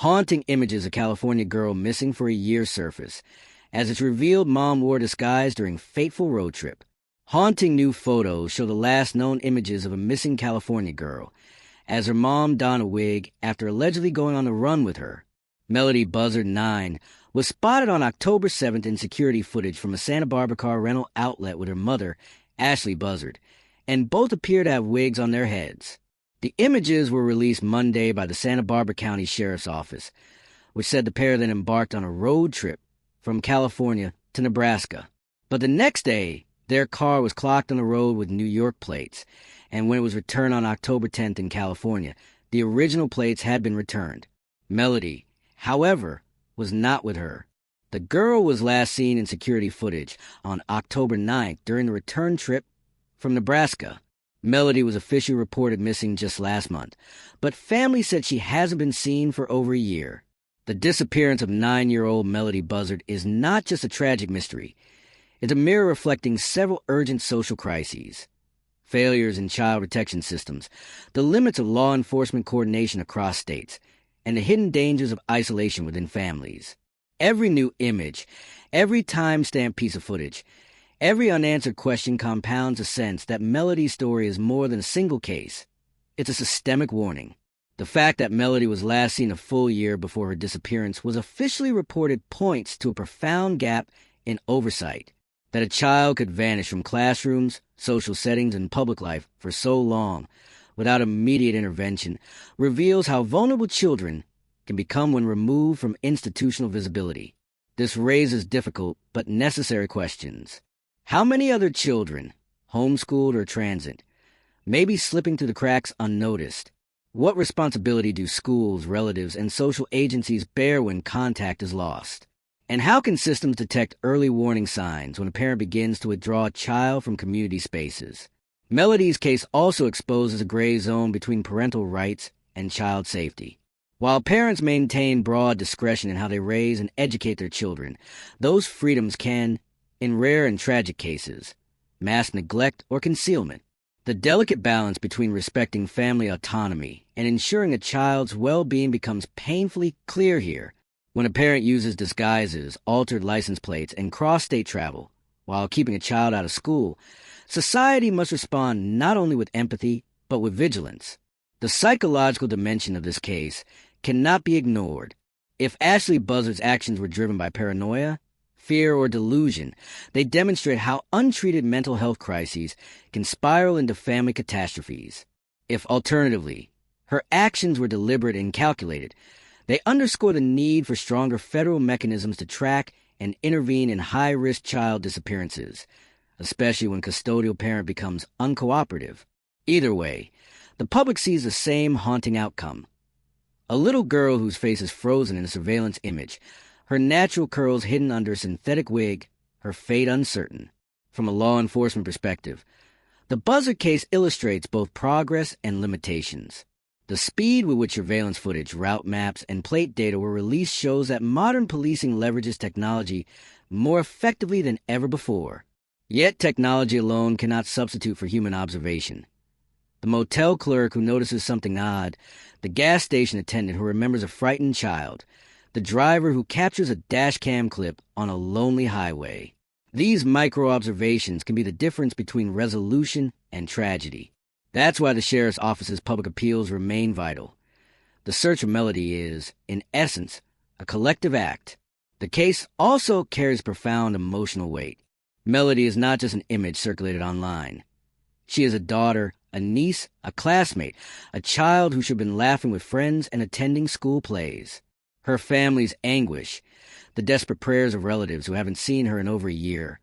Haunting images of California girl missing for a year surface, as it's revealed mom wore disguise during fateful road trip. Haunting new photos show the last known images of a missing California girl, as her mom donned a wig after allegedly going on the run with her. Melodee Buzzard 9 was spotted on October 7th in security footage from a Santa Barbara car rental outlet with her mother, Ashlee Buzzard, and both appear to have wigs on their heads. The images were released Monday by the Santa Barbara County Sheriff's Office, which said the pair then embarked on a road trip from California to Nebraska. But the next day, their car was clocked on the road with New York plates, and when it was returned on October 10th in California, the original plates had been returned. Melodee, however, was not with her. The girl was last seen in security footage on October 9th during the return trip from Nebraska. Melodee was officially reported missing just last month, but family said she hasn't been seen for over a year. The disappearance of 9-year-old Melodee Buzzard is not just a tragic mystery. It's a mirror reflecting several urgent social crises: failures in child protection systems, the limits of law enforcement coordination across states, and the hidden dangers of isolation within families. Every new image, every time-stamped piece of footage, every unanswered question compounds a sense that Melodee's story is more than a single case. It's a systemic warning. The fact that Melodee was last seen a full year before her disappearance was officially reported points to a profound gap in oversight. That a child could vanish from classrooms, social settings, and public life for so long without immediate intervention reveals how vulnerable children can become when removed from institutional visibility. This raises difficult but necessary questions. How many other children, homeschooled or transit, may be slipping through the cracks unnoticed? What responsibility do schools, relatives, and social agencies bear when contact is lost? And how can systems detect early warning signs when a parent begins to withdraw a child from community spaces? Melodee's case also exposes a gray zone between parental rights and child safety. While parents maintain broad discretion in how they raise and educate their children, those freedoms can, in rare and tragic cases, mask neglect or concealment. The delicate balance between respecting family autonomy and ensuring a child's well-being becomes painfully clear here. When a parent uses disguises, altered license plates, and cross-state travel while keeping a child out of school, society must respond not only with empathy, but with vigilance. The psychological dimension of this case cannot be ignored. If Ashlee Buzzard's actions were driven by paranoia, fear, or delusion, they demonstrate how untreated mental health crises can spiral into family catastrophes. If, alternatively, her actions were deliberate and calculated, they underscore the need for stronger federal mechanisms to track and intervene in high-risk child disappearances, especially when custodial parent becomes uncooperative. Either way, the public sees the same haunting outcome. A little girl whose face is frozen in a surveillance image, her natural curls hidden under a synthetic wig, her fate uncertain. From a law enforcement perspective, the Buzzard case illustrates both progress and limitations. The speed with which surveillance footage, route maps, and plate data were released shows that modern policing leverages technology more effectively than ever before. Yet technology alone cannot substitute for human observation. The motel clerk who notices something odd, the gas station attendant who remembers a frightened child, the driver who captures a dash-cam clip on a lonely highway. These micro-observations can be the difference between resolution and tragedy. That's why the Sheriff's Office's public appeals remain vital. The search for Melodee is, in essence, a collective act. The case also carries profound emotional weight. Melodee is not just an image circulated online. She is a daughter, a niece, a classmate, a child who should have been laughing with friends and attending school plays. Her family's anguish, the desperate prayers of relatives who haven't seen her in over a year,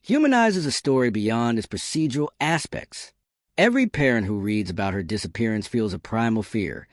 humanizes a story beyond its procedural aspects. Every parent who reads about her disappearance feels a primal fear.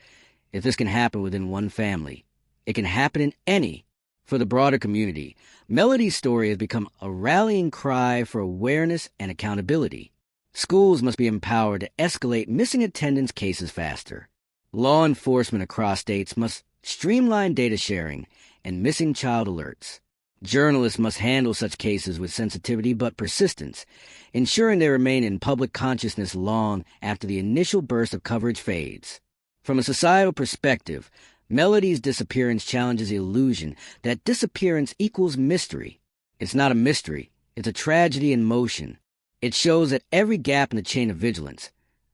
If this can happen within one family, it can happen in any. For the broader community, Melodee's story has become a rallying cry for awareness and accountability. Schools must be empowered to escalate missing attendance cases faster. Law enforcement across states must streamline data sharing and missing child alerts. Journalists must handle such cases with sensitivity but persistence, ensuring they remain in public consciousness long after the initial burst of coverage fades. From a societal perspective, Melodee's disappearance challenges the illusion that disappearance equals mystery. It's not a mystery, it's a tragedy in motion. It shows that every gap in the chain of vigilance,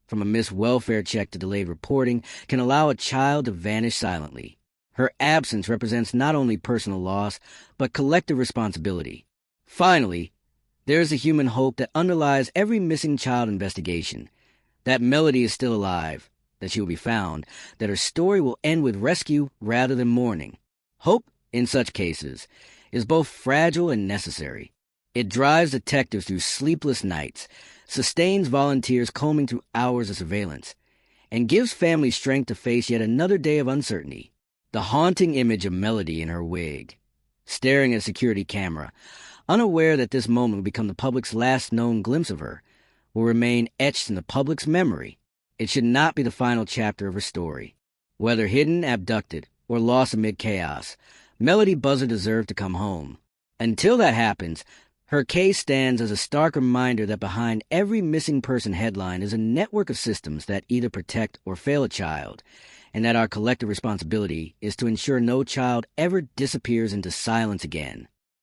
from a missed welfare check to delayed reporting, can allow a child to vanish silently. Her absence represents not only personal loss, but collective responsibility. Finally, there is a human hope that underlies every missing child investigation. That Melodee is still alive, that she will be found, that her story will end with rescue rather than mourning. Hope, in such cases, is both fragile and necessary. It drives detectives through sleepless nights, sustains volunteers combing through hours of surveillance, and gives families strength to face yet another day of uncertainty. The haunting image of Melodee in her wig, staring at a security camera, unaware that this moment will become the public's last known glimpse of her, will remain etched in the public's memory. It should not be the final chapter of her story. Whether hidden, abducted, or lost amid chaos, Melodee Buzzard deserved to come home. Until that happens, her case stands as a stark reminder that behind every missing person headline is a network of systems that either protect or fail a child, and that our collective responsibility is to ensure no child ever disappears into silence again.